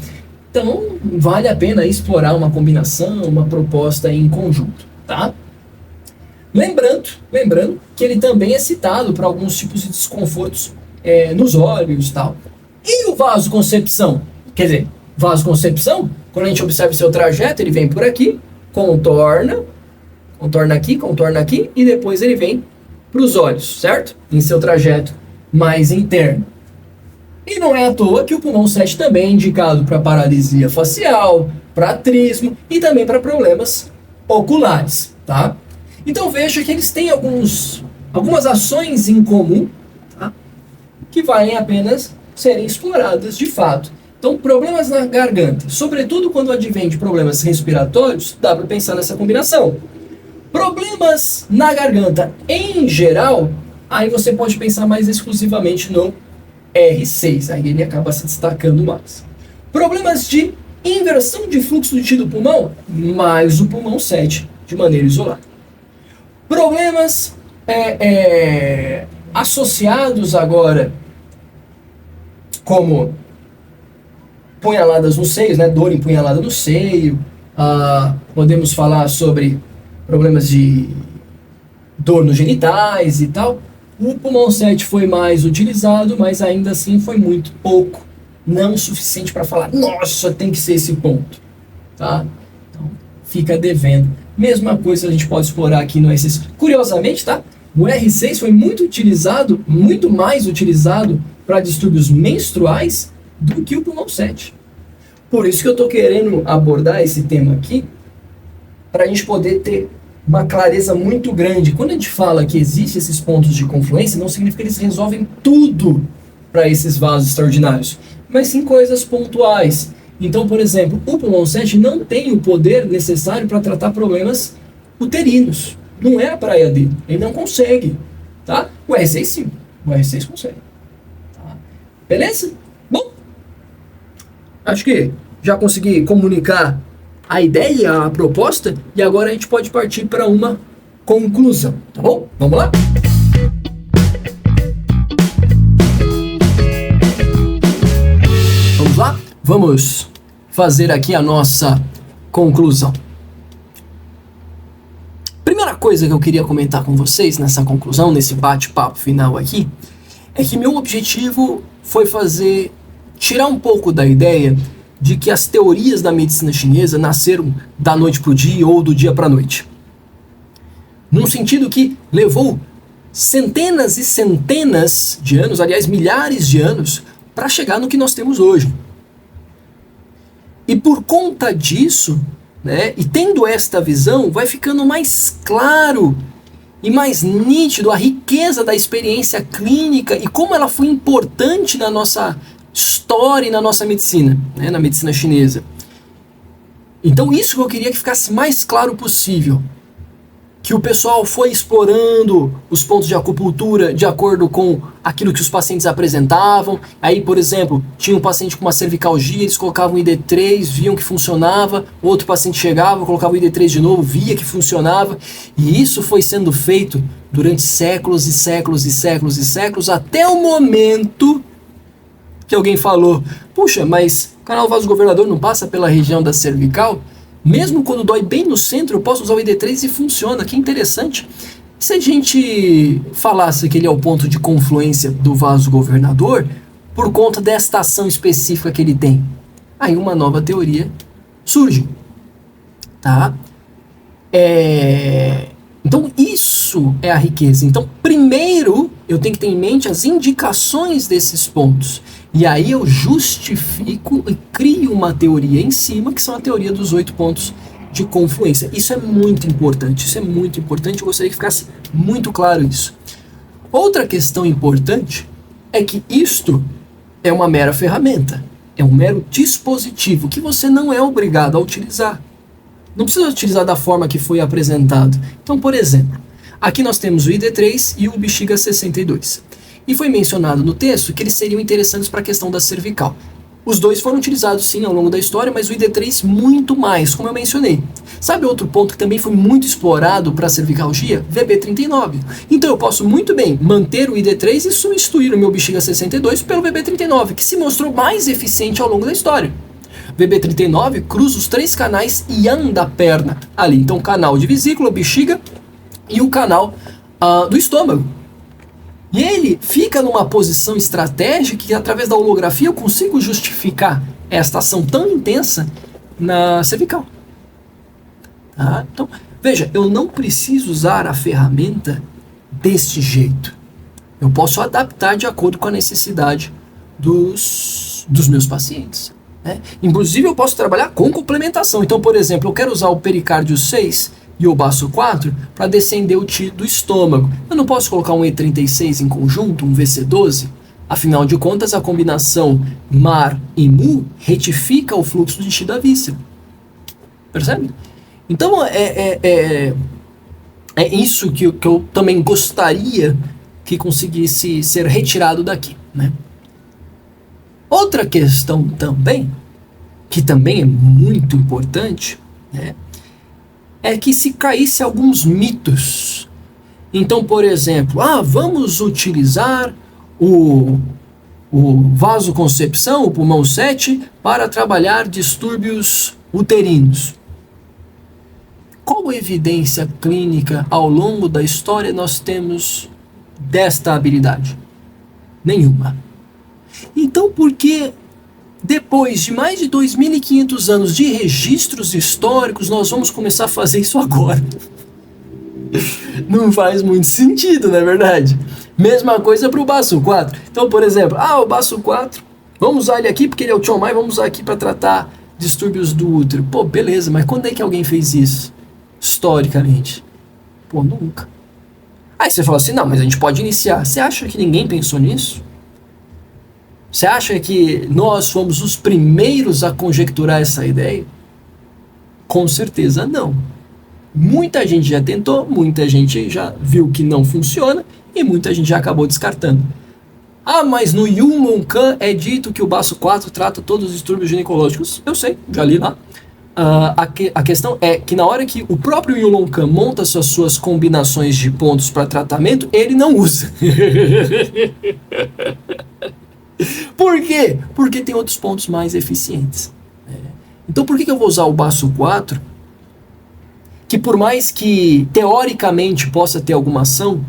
Então, vale a pena explorar uma combinação, uma proposta em conjunto, tá? Lembrando que ele também é citado para alguns tipos de desconfortos nos olhos e tal. E o vasoconcepção? Quer dizer, vasoconcepção, quando a gente observa o seu trajeto, ele vem por aqui, contorna aqui, e depois ele vem para os olhos, certo? Em seu trajeto mais interno. E não é à toa que o pulmão 7 também é indicado para paralisia facial, para atrismo e também para problemas oculares, tá? Então veja que eles têm algumas ações em comum, tá? Que valem apenas serem exploradas de fato. Então, problemas na garganta, sobretudo quando advém de problemas respiratórios, dá para pensar nessa combinação. Problemas na garganta em geral, aí você pode pensar mais exclusivamente no R6, aí ele acaba se destacando mais. Problemas de inversão de fluxo do pulmão, mais o pulmão 7, de maneira isolada. Problemas associados agora, como punhaladas no seio, né? Dor empunhalada no seio, podemos falar sobre problemas de dor nos genitais e tal. O pulmão 7 foi mais utilizado, mas ainda assim foi muito pouco, não o suficiente para falar, nossa, tem que ser esse ponto, tá? Então, fica devendo. Mesma coisa a gente pode explorar aqui no R6. Curiosamente, tá? O R6 foi muito mais utilizado para distúrbios menstruais do que o pulmão 7. Por isso que eu estou querendo abordar esse tema aqui, para a gente poder ter uma clareza muito grande. Quando a gente fala que existem esses pontos de confluência, não significa que eles resolvem tudo para esses vasos extraordinários, mas sim coisas pontuais. Então, por exemplo, o pulmão 7 não tem o poder necessário para tratar problemas uterinos. Não é a praia dele. Ele não consegue. Tá? O R6 sim. O R6 consegue. Tá? Beleza? Bom, acho que já consegui comunicar a ideia, a proposta, e agora a gente pode partir para uma conclusão. Tá bom? Vamos lá? Vamos lá? Vamos fazer aqui a nossa conclusão. Primeira coisa que eu queria comentar com vocês nessa conclusão, nesse bate-papo final aqui, é que meu objetivo foi tirar um pouco da ideia de que as teorias da medicina chinesa nasceram da noite para o dia ou do dia para a noite. Num sentido que levou centenas e centenas de anos, aliás, milhares de anos, para chegar no que nós temos hoje. E por conta disso, né, e tendo esta visão, vai ficando mais claro e mais nítido a riqueza da experiência clínica e como ela foi importante na nossa história e na nossa medicina, né, na medicina chinesa. Então isso que eu queria que ficasse mais claro possível. Que o pessoal foi explorando os pontos de acupuntura de acordo com aquilo que os pacientes apresentavam. Aí, por exemplo, tinha um paciente com uma cervicalgia, eles colocavam o ID3, viam que funcionava. Outro paciente chegava, colocava o ID3 de novo, via que funcionava. E isso foi sendo feito durante séculos e séculos e séculos e séculos, até o momento que alguém falou: puxa, mas o canal vasogovernador não passa pela região da cervical? Mesmo quando dói bem no centro, eu posso usar o ID3 e funciona. Que interessante. Se a gente falasse que ele é o ponto de confluência do vaso governador, por conta desta ação específica que ele tem, aí uma nova teoria surge. Tá? Então isso é a riqueza. Então primeiro eu tenho que ter em mente as indicações desses pontos. E aí eu justifico e crio uma teoria em cima, que são a teoria dos 8 pontos de confluência. Isso é muito importante, eu gostaria que ficasse muito claro isso. Outra questão importante é que isto é uma mera ferramenta, é um mero dispositivo que você não é obrigado a utilizar. Não precisa utilizar da forma que foi apresentado. Então, por exemplo, aqui nós temos o ID3 e o bexiga 62. E foi mencionado no texto que eles seriam interessantes para a questão da cervical. Os dois foram utilizados sim ao longo da história, mas o ID3 muito mais, como eu mencionei. Sabe outro ponto que também foi muito explorado para a cervicalgia? VB39. Então eu posso muito bem manter o ID3 e substituir o meu bexiga 62 pelo VB39, que se mostrou mais eficiente ao longo da história. VB39 cruza os 3 canais Yang da perna ali. Então canal de vesícula, bexiga e o canal do estômago. E ele fica numa posição estratégica que, através da holografia, eu consigo justificar esta ação tão intensa na cervical. Tá? Então, veja, eu não preciso usar a ferramenta deste jeito. Eu posso adaptar de acordo com a necessidade dos meus pacientes. né? Inclusive eu posso trabalhar com complementação. Então, por exemplo, eu quero usar o pericárdio 6 e o baço 4 para descender o TI do estômago. Eu não posso colocar um E36 em conjunto, um VC12? Afinal de contas, a combinação MAR e MU retifica o fluxo de TI da víscera. Percebe? Então, é isso que eu também gostaria que conseguisse ser retirado daqui, né? Outra questão também, que também é muito importante, né, é que se caísse alguns mitos. Então, por exemplo, vamos utilizar o vasoconcepção, o pulmão 7, para trabalhar distúrbios uterinos. Qual evidência clínica ao longo da história nós temos desta habilidade? Nenhuma. Então, por que depois de mais de 2.500 anos de registros históricos nós vamos começar a fazer isso agora? Não faz muito sentido, não é verdade? Mesma coisa para o baço 4. Então, por exemplo, o baço 4, vamos usar ele aqui porque ele é o Chon Mai, vamos usar aqui para tratar distúrbios do útero. Pô, beleza, mas quando é que alguém fez isso? Historicamente? Pô, nunca. Aí você fala assim, não, mas a gente pode iniciar. Você acha que ninguém pensou nisso? Você acha que nós fomos os primeiros a conjecturar essa ideia? Com certeza não. Muita gente já tentou, muita gente já viu que não funciona e muita gente já acabou descartando. Mas no Yulong Khan é dito que o baço 4 trata todos os distúrbios ginecológicos. Eu sei, já li lá. A questão é que na hora que o próprio Yulong Khan monta as suas combinações de pontos para tratamento, ele não usa. Por quê? Porque tem outros pontos mais eficientes. Então por que eu vou usar o baço 4? Que por mais que teoricamente possa ter alguma ação,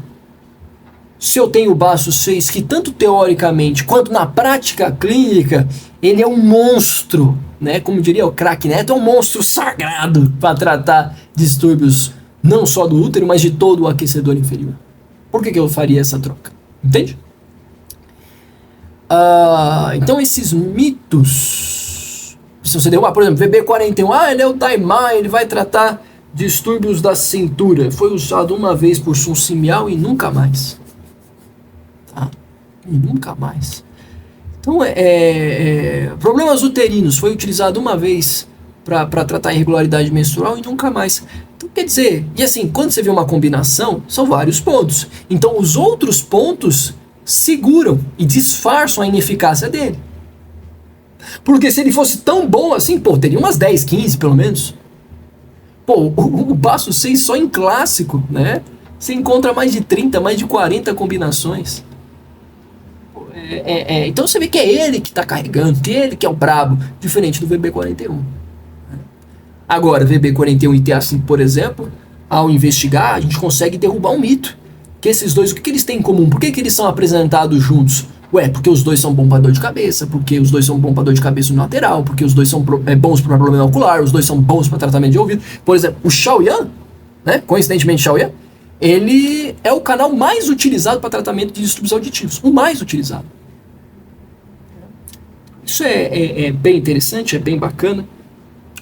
se eu tenho o baço 6, que tanto teoricamente quanto na prática clínica, ele é um monstro, né? Como diria o craque Neto, é um monstro sagrado para tratar distúrbios não só do útero, mas de todo o aquecedor inferior. Por que eu faria essa troca? Entende? Então esses mitos, se você derrubar, por exemplo, VB41, ele é o Daimai, ele vai tratar distúrbios da cintura, foi usado uma vez por Sun Simiao e nunca mais. Tá? E nunca mais. Então, problemas uterinos, foi utilizado uma vez para tratar irregularidade menstrual e nunca mais. Então, quer dizer, e assim, quando você vê uma combinação, são vários pontos. Então, os outros pontos seguram e disfarçam a ineficácia dele. Porque se ele fosse tão bom assim, teria umas 10, 15 pelo menos. O baço 6 só em clássico, né? Você encontra mais de 30, mais de 40 combinações. Então você vê que é ele que está carregando, que é ele que é o brabo, diferente do VB41. Agora, VB41 e TA5, por exemplo, ao investigar, a gente consegue derrubar um mito. Que esses dois, o que eles têm em comum? Por que eles são apresentados juntos? Porque os dois são bons para dor de cabeça, porque os dois são bons para dor de cabeça unilateral, porque os dois são bons para problema ocular, os dois são bons para tratamento de ouvido. Por exemplo, o Shaoyan, né? Coincidentemente Shaoyan, ele é o canal mais utilizado para tratamento de distúrbios auditivos, o mais utilizado. Isso é bem interessante, é bem bacana,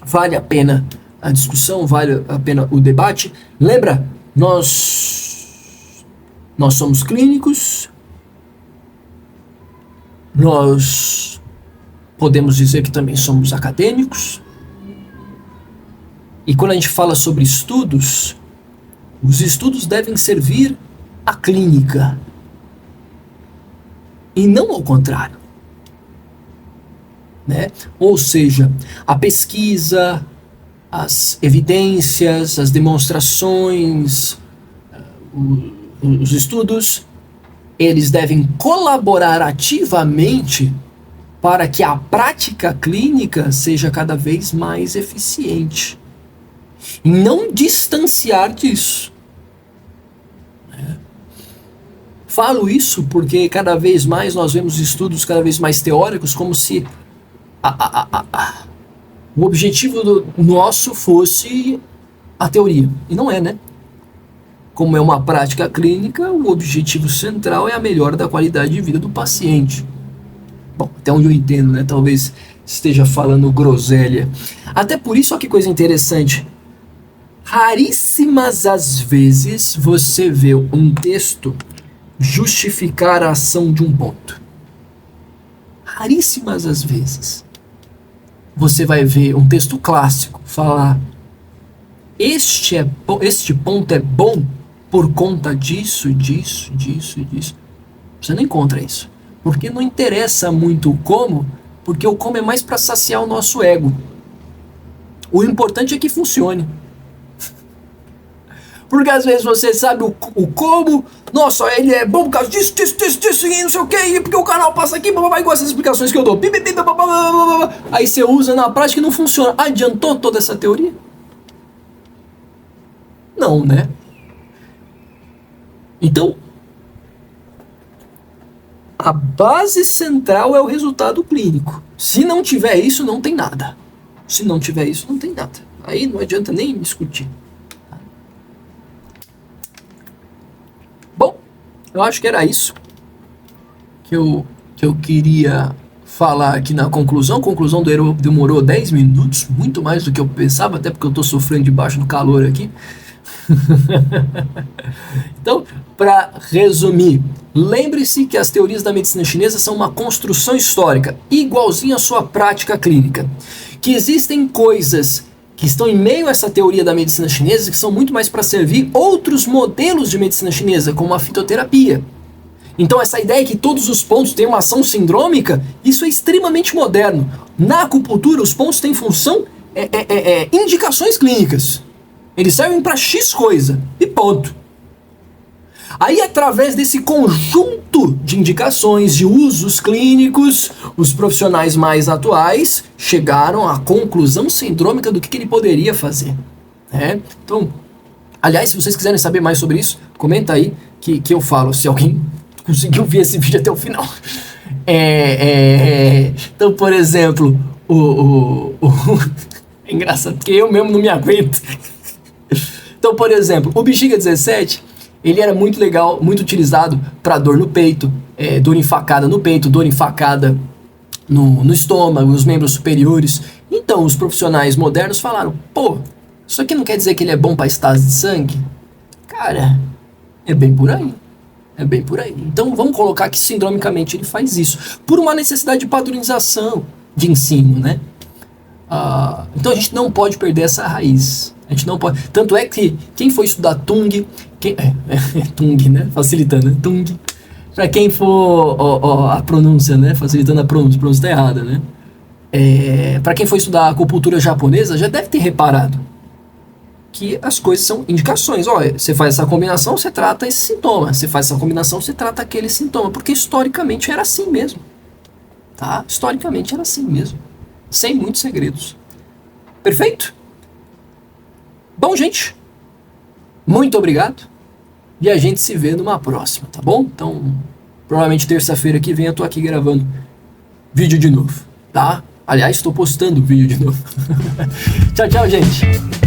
vale a pena a discussão, vale a pena o debate. Lembra, nós somos clínicos, nós podemos dizer que também somos acadêmicos, e quando a gente fala sobre estudos, os estudos devem servir à clínica, e não ao contrário. Né? Ou seja, a pesquisa, as evidências, as demonstrações, os estudos, eles devem colaborar ativamente para que a prática clínica seja cada vez mais eficiente. E não distanciar disso. Falo isso porque cada vez mais nós vemos estudos cada vez mais teóricos como se o objetivo nosso fosse a teoria. E não é, né? Como é uma prática clínica, o objetivo central é a melhora da qualidade de vida do paciente. Bom, até onde eu entendo, né? Talvez esteja falando groselha. Até por isso, olha que coisa interessante. Raríssimas as vezes você vê um texto justificar a ação de um ponto. Raríssimas as vezes. Você vai ver um texto clássico falar: este ponto é bom por conta disso, disso, disso e disso. Você não encontra isso. Porque não interessa muito o como, porque o como é mais para saciar o nosso ego. O importante é que funcione. Porque às vezes você sabe o como, nossa, ele é bom por causa disso, e não sei o que, porque o canal passa aqui, vai com essas explicações que eu dou. Aí você usa na prática e não funciona. Adiantou toda essa teoria? Não, né? Então, a base central é o resultado clínico. Se não tiver isso, não tem nada. Se não tiver isso, não tem nada. Aí não adianta nem discutir. Bom, eu acho que era isso que eu queria falar aqui na conclusão. A conclusão demorou 10 minutos, muito mais do que eu pensava, até porque eu estou sofrendo debaixo do calor aqui. Então, para resumir, lembre-se que as teorias da medicina chinesa são uma construção histórica, igualzinha à sua prática clínica. Que existem coisas que estão em meio a essa teoria da medicina chinesa que são muito mais para servir outros modelos de medicina chinesa, como a fitoterapia. Então essa ideia que todos os pontos têm uma ação sindrômica, isso é extremamente moderno. Na acupuntura, os pontos têm função, indicações clínicas. Eles servem para X coisa, e ponto. Aí, através desse conjunto de indicações, de usos clínicos, os profissionais mais atuais chegaram à conclusão sindrômica do que ele poderia fazer. Né? Então, aliás, se vocês quiserem saber mais sobre isso, comenta aí que eu falo, se alguém conseguiu ver esse vídeo até o final. Então, por exemplo, é engraçado, porque eu mesmo não me aguento. Então, por exemplo, o Bexiga 17, ele era muito legal, muito utilizado para dor no peito, dor em facada no peito, dor em facada no estômago, nos membros superiores. Então, os profissionais modernos falaram, pô, isso aqui não quer dizer que ele é bom para estase de sangue? Cara, é bem por aí. É bem por aí. Então, vamos colocar que sindromicamente ele faz isso, por uma necessidade de padronização de ensino, né? Então, a gente não pode perder essa raiz. A gente não pode. Tanto é que quem for estudar Tung, Tung, né? Facilitando, né? Tung. Pra quem for a pronúncia, né? Facilitando a pronúncia tá errada, né? Pra quem for estudar a acupuntura japonesa, já deve ter reparado que as coisas são indicações. Olha, você faz essa combinação, você trata esse sintoma. Você faz essa combinação, você trata aquele sintoma. Porque historicamente era assim mesmo. Tá? Historicamente era assim mesmo. Sem muitos segredos. Perfeito? Bom, gente, muito obrigado e a gente se vê numa próxima, tá bom? Então, provavelmente terça-feira que vem eu tô aqui gravando vídeo de novo, tá? Aliás, estou postando vídeo de novo. Tchau, tchau, gente!